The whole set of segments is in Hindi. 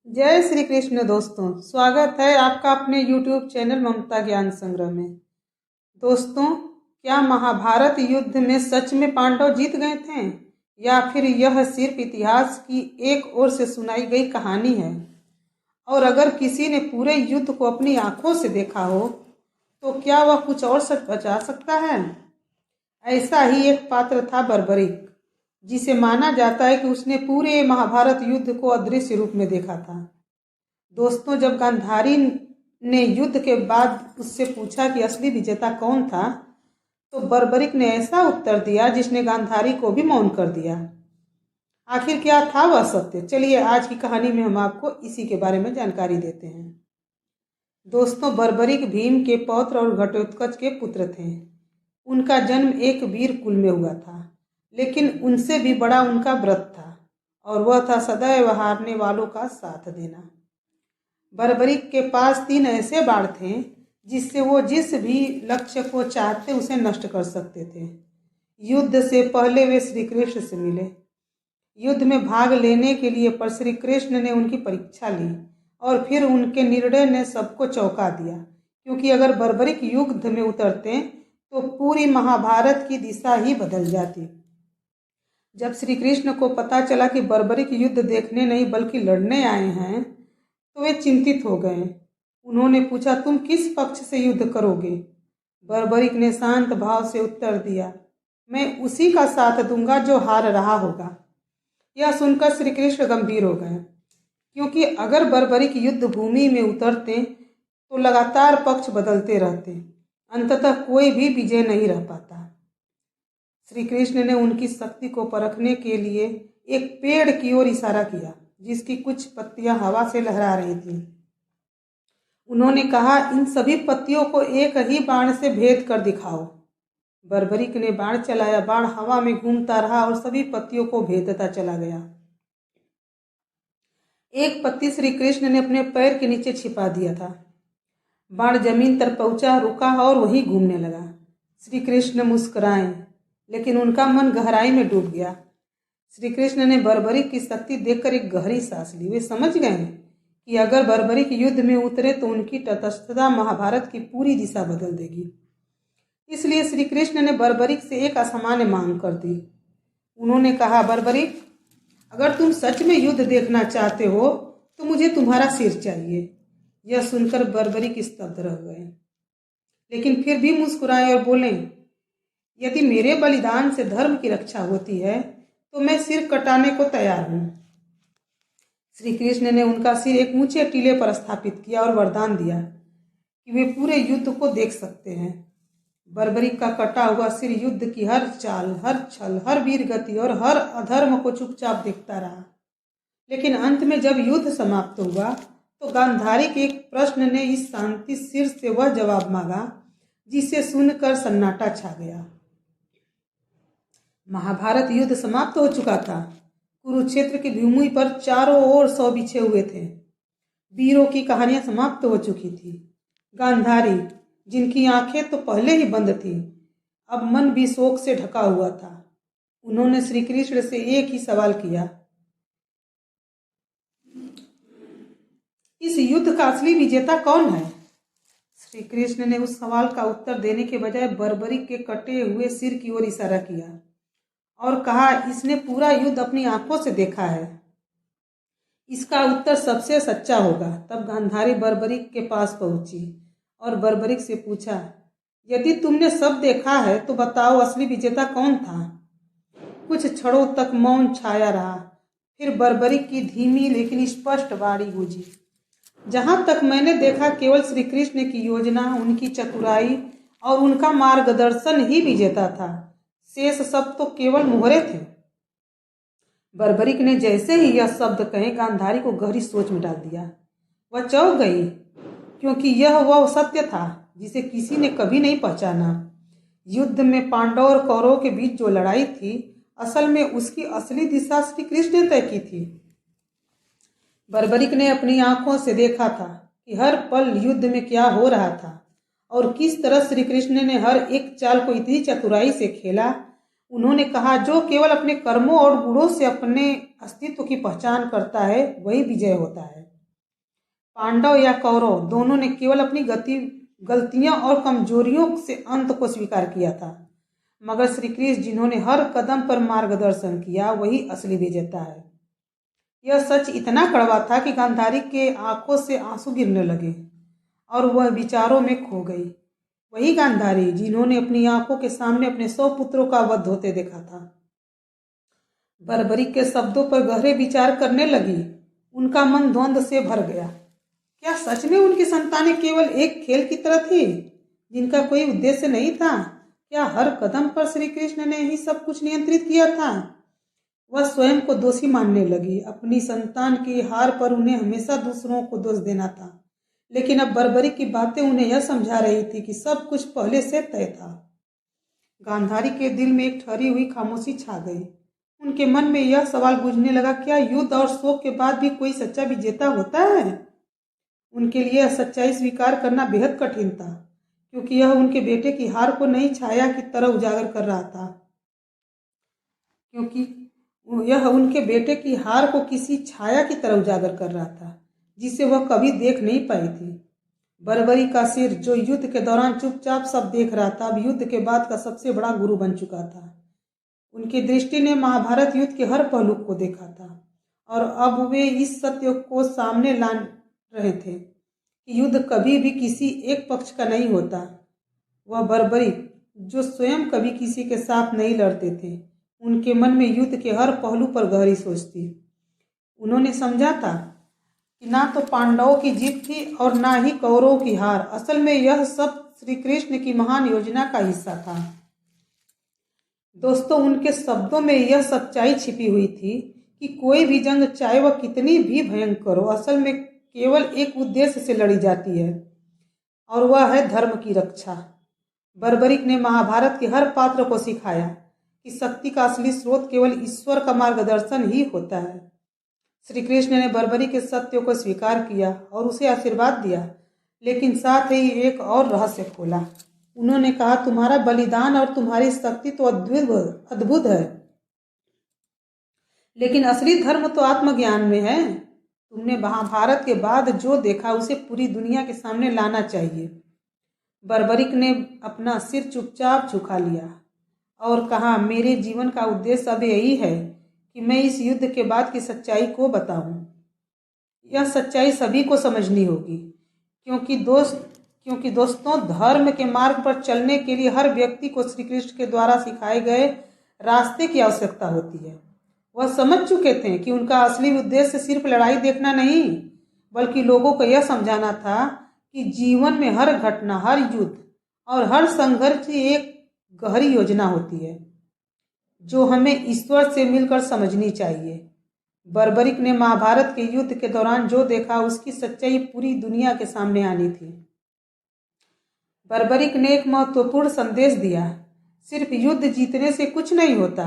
जय श्री कृष्ण दोस्तों, स्वागत है आपका अपने YouTube चैनल ममता ज्ञान संग्रह में। दोस्तों, क्या महाभारत युद्ध में सच में पांडव जीत गए थे या फिर यह सिर्फ इतिहास की एक ओर से सुनाई गई कहानी है? और अगर किसी ने पूरे युद्ध को अपनी आंखों से देखा हो तो क्या वह कुछ और सच बचा सकता है? ऐसा ही एक पात्र था बर्बरिक, जिसे माना जाता है कि उसने पूरे महाभारत युद्ध को अदृश्य रूप में देखा था। दोस्तों, जब गांधारी ने युद्ध के बाद उससे पूछा कि असली विजेता कौन था, तो बर्बरिक ने ऐसा उत्तर दिया जिसने गांधारी को भी मौन कर दिया। आखिर क्या था वह सत्य? चलिए आज की कहानी में हम आपको इसी के बारे में जानकारी देते हैं। दोस्तों, बर्बरिक भीम के पौत्र और घटोत्कच के पुत्र थे। उनका जन्म एक वीर कुल में हुआ था, लेकिन उनसे भी बड़ा उनका व्रत था, और वह था सदैव हारने वालों का साथ देना। बर्बरिक के पास 3 ऐसे बाण थे जिससे वो जिस भी लक्ष्य को चाहते उसे नष्ट कर सकते थे। युद्ध से पहले वे श्री कृष्ण से मिले युद्ध में भाग लेने के लिए, पर श्री कृष्ण ने उनकी परीक्षा ली और फिर उनके निर्णय ने सबको चौंका दिया, क्योंकि अगर बर्बरिक युद्ध में उतरते तो पूरी महाभारत की दिशा ही बदल जाती। जब श्री कृष्ण को पता चला कि बर्बरिक युद्ध देखने नहीं बल्कि लड़ने आए हैं, तो वे चिंतित हो गए। उन्होंने पूछा, तुम किस पक्ष से युद्ध करोगे? बर्बरिक ने शांत भाव से उत्तर दिया, मैं उसी का साथ दूंगा जो हार रहा होगा। यह सुनकर श्री कृष्ण गंभीर हो गए, क्योंकि अगर बर्बरिक युद्ध भूमि में उतरते तो लगातार पक्ष बदलते रहते, अंततः कोई भी विजय नहीं रह पाता। श्री कृष्ण ने उनकी शक्ति को परखने के लिए एक पेड़ की ओर इशारा किया, जिसकी कुछ पत्तियां हवा से लहरा रही थीं। उन्होंने कहा, इन सभी पत्तियों को एक ही बाण से भेद कर दिखाओ। बर्बरिक ने बाण चलाया। बाण हवा में घूमता रहा और सभी पत्तियों को भेदता चला गया। एक पत्ती श्री कृष्ण ने अपने पैर के नीचे छिपा दिया था। बाण जमीन पर पहुंचा, रुका और वहीं घूमने लगा। श्री कृष्ण मुस्कुराए, लेकिन उनका मन गहराई में डूब गया। श्री कृष्ण ने बर्बरिक की शक्ति देखकर एक गहरी सांस ली। वे समझ गए कि अगर बर्बरिक युद्ध में उतरे तो उनकी तटस्थता महाभारत की पूरी दिशा बदल देगी। इसलिए श्री कृष्ण ने बर्बरिक से एक असामान्य मांग कर दी। उन्होंने कहा, बर्बरिक, अगर तुम सच में युद्ध देखना चाहते हो तो मुझे तुम्हारा सिर चाहिए। यह सुनकर बर्बरिक स्तब्ध रह गए, लेकिन फिर भी मुस्कुराए और बोले, यदि मेरे बलिदान से धर्म की रक्षा होती है तो मैं सिर कटाने को तैयार हूं। श्री कृष्ण ने उनका सिर एक ऊंचे टीले पर स्थापित किया और वरदान दिया कि वे पूरे युद्ध को देख सकते हैं। बर्बरिक का कटा हुआ सिर युद्ध की हर चाल, हर छल, हर वीर गति और हर अधर्म को चुपचाप देखता रहा। लेकिन अंत में जब युद्ध समाप्त हुआ तो गांधारी के एक प्रश्न ने इस शांति सिर से वह जवाब मांगा जिसे सुनकर सन्नाटा छा गया। महाभारत युद्ध समाप्त हो चुका था। कुरुक्षेत्र की भूमि पर चारों ओर शव बिछे हुए थे। वीरों की कहानियां समाप्त हो चुकी थी। गांधारी, जिनकी आंखें तो पहले ही बंद थी, अब मन भी शोक से ढका हुआ था। उन्होंने श्री कृष्ण से एक ही सवाल किया, इस युद्ध का असली विजेता कौन है? श्री कृष्ण ने उस सवाल का उत्तर देने के बजाय बर्बरिक के कटे हुए सिर की ओर इशारा किया और कहा, इसने पूरा युद्ध अपनी आंखों से देखा है। इसका उत्तर सबसे सच्चा होगा। तब गांधारी बर्बरिक के पास पहुंची और बर्बरिक से पूछा, यदि तुमने सब देखा है तो बताओ, असली विजेता कौन था? कुछ क्षणों तक मौन छाया रहा। फिर बर्बरिक की धीमी लेकिन स्पष्ट वाणी गूंजी, जहां तक मैंने देखा केवल श्री कृष्ण की योजना, उनकी चतुराई और उनका मार्गदर्शन ही विजेता था। शेष सब तो केवल मोहरे थे। बर्बरिक ने जैसे ही यह शब्द कहे, गांधारी को गहरी सोच में डाल दिया। वह चौंक गई, क्योंकि यह वह सत्य था जिसे किसी ने कभी नहीं पहचाना। युद्ध में पांडव और कौरवों के बीच जो लड़ाई थी, असल में उसकी असली दिशा श्री कृष्ण ने तय की थी। बर्बरिक ने अपनी आंखों से देखा था कि हर पल युद्ध में क्या हो रहा था और किस तरह श्री कृष्ण ने हर एक चाल को इतनी चतुराई से खेला। उन्होंने कहा, जो केवल अपने कर्मों और गुणों से अपने अस्तित्व की पहचान करता है वही विजय होता है। पांडव या कौरव दोनों ने केवल अपनी गलतियां और कमजोरियों से अंत को स्वीकार किया था, मगर श्री कृष्ण जिन्होंने हर कदम पर मार्गदर्शन किया वही असली विजेता है। यह सच इतना कड़वा था कि गांधारी के आंखों से आंसू गिरने लगे और वह विचारों में खो गई। वही गांधारी जिन्होंने अपनी आंखों के सामने अपने 100 पुत्रों का वध होते देखा था। बर्बरीक के शब्दों पर गहरे विचार करने लगी। उनका मन द्वंद्व से भर गया। क्या सच में उनकी संतानें केवल एक खेल की तरह थी जिनका कोई उद्देश्य नहीं था? क्या हर कदम पर श्री कृष्ण ने ही सब कुछ नियंत्रित किया था? वह स्वयं को दोषी मानने लगी। अपनी संतान की हार पर उन्हें हमेशा दूसरों को दोष देना था, लेकिन अब बर्बरी की बातें उन्हें यह समझा रही थी कि सब कुछ पहले से तय था। गांधारी के दिल में एक ठहरी हुई खामोशी छा गई। उनके मन में यह सवाल गूंजने लगा, क्या युद्ध और शोक के बाद भी कोई सच्चा विजेता होता है? उनके लिए यह सच्चाई स्वीकार करना बेहद कठिन था, क्योंकि यह उनके बेटे की हार को नई छाया की तरह उजागर कर रहा था किसी छाया की तरह उजागर कर रहा था जिसे वह कभी देख नहीं पाई थी। बर्बरी का सिर, जो युद्ध के दौरान चुपचाप सब देख रहा था, अब युद्ध के बाद का सबसे बड़ा गुरु बन चुका था। उनकी दृष्टि ने महाभारत युद्ध के हर पहलू को देखा था और अब वे इस सत्य को सामने ला रहे थे कि युद्ध कभी भी किसी एक पक्ष का नहीं होता। वह बर्बरी जो स्वयं कभी किसी के साथ नहीं लड़ते थे, उनके मन में युद्ध के हर पहलू पर गहरी सोच थी। उन्होंने समझा था कि ना तो पांडवों की जीत थी और ना ही कौरवों की हार। असल में यह सब श्री कृष्ण की महान योजना का हिस्सा था। दोस्तों, उनके शब्दों में यह सच्चाई छिपी हुई थी कि कोई भी जंग, चाहे वह कितनी भी भयंकर हो, असल में केवल एक उद्देश्य से लड़ी जाती है और वह है धर्म की रक्षा। बर्बरीक ने महाभारत के हर पात्र को सिखाया कि शक्ति का असली स्रोत केवल ईश्वर का मार्गदर्शन ही होता है। श्री कृष्ण ने बर्बरी के सत्य को स्वीकार किया और उसे आशीर्वाद दिया, लेकिन साथ ही एक और रहस्य खोला। उन्होंने कहा, तुम्हारा बलिदान और तुम्हारी शक्ति तो अद्भुत है, लेकिन असली धर्म तो आत्मज्ञान में है। तुमने महाभारत के बाद जो देखा उसे पूरी दुनिया के सामने लाना चाहिए। बर्बरीक ने अपना सिर चुपचाप झुका लिया और कहा, मेरे जीवन का उद्देश्य अब यही है कि मैं इस युद्ध के बाद की सच्चाई को बताऊं। यह सच्चाई सभी को समझनी होगी, क्योंकि दोस्तों, धर्म के मार्ग पर चलने के लिए हर व्यक्ति को श्री कृष्ण के द्वारा सिखाए गए रास्ते की आवश्यकता होती है। वह समझ चुके थे कि उनका असली उद्देश्य सिर्फ लड़ाई देखना नहीं, बल्कि लोगों को यह समझाना था कि जीवन में हर घटना, हर युद्ध और हर संघर्ष की एक गहरी योजना होती है जो हमें ईश्वर से मिलकर समझनी चाहिए। बर्बरीक ने महाभारत के युद्ध के दौरान जो देखा उसकी सच्चाई पूरी दुनिया के सामने आनी थी। बर्बरीक ने एक महत्वपूर्ण संदेश दिया, सिर्फ युद्ध जीतने से कुछ नहीं होता।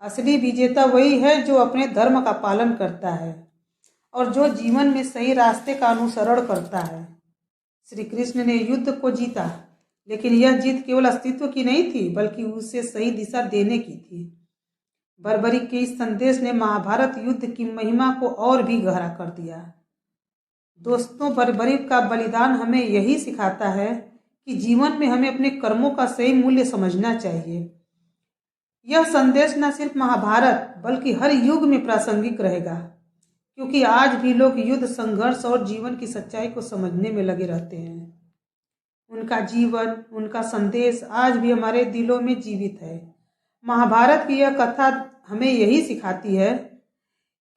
असली विजेता वही है जो अपने धर्म का पालन करता है और जो जीवन में सही रास्ते का अनुसरण करता है। श्री कृष्ण ने युद्ध को जीता, लेकिन यह जीत केवल अस्तित्व की नहीं थी, बल्कि उसे सही दिशा देने की थी। बर्बरीक के इस संदेश ने महाभारत युद्ध की महिमा को और भी गहरा कर दिया। दोस्तों, बर्बरीक का बलिदान हमें यही सिखाता है कि जीवन में हमें अपने कर्मों का सही मूल्य समझना चाहिए। यह संदेश न सिर्फ महाभारत बल्कि हर युग में प्रासंगिक रहेगा, क्योंकि आज भी लोग युद्ध, संघर्ष और जीवन की सच्चाई को समझने में लगे रहते हैं। उनका जीवन, उनका संदेश आज भी हमारे दिलों में जीवित है। महाभारत की यह कथा हमें यही सिखाती है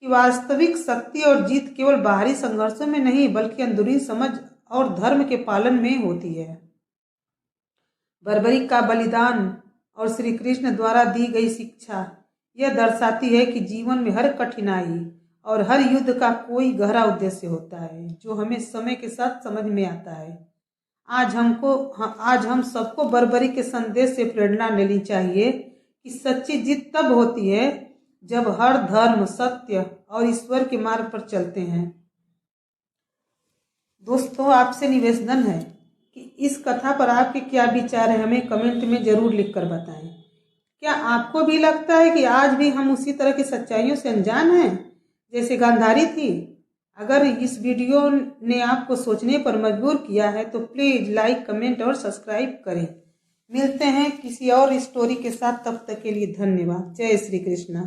कि वास्तविक शक्ति और जीत केवल बाहरी संघर्षों में नहीं, बल्कि अंदरूनी समझ और धर्म के पालन में होती है। बर्बरीक का बलिदान और श्री कृष्ण द्वारा दी गई शिक्षा यह दर्शाती है कि जीवन में हर कठिनाई और हर युद्ध का कोई गहरा उद्देश्य होता है, जो हमें समय के साथ समझ में आता है। आज हम सबको बर्बरी के संदेश से प्रेरणा लेनी चाहिए कि सच्ची जीत तब होती है जब हर धर्म, सत्य और ईश्वर के मार्ग पर चलते हैं। दोस्तों, आपसे निवेदन है कि इस कथा पर आपके क्या विचार हैं, हमें कमेंट में जरूर लिखकर बताएं। क्या आपको भी लगता है कि आज भी हम उसी तरह की सच्चाइयों से अनजान हैं जैसे गांधारी थी? अगर इस वीडियो ने आपको सोचने पर मजबूर किया है तो प्लीज़ लाइक, कमेंट और सब्सक्राइब करें। मिलते हैं किसी और स्टोरी के साथ, तब तक के लिए धन्यवाद। जय श्री कृष्णा।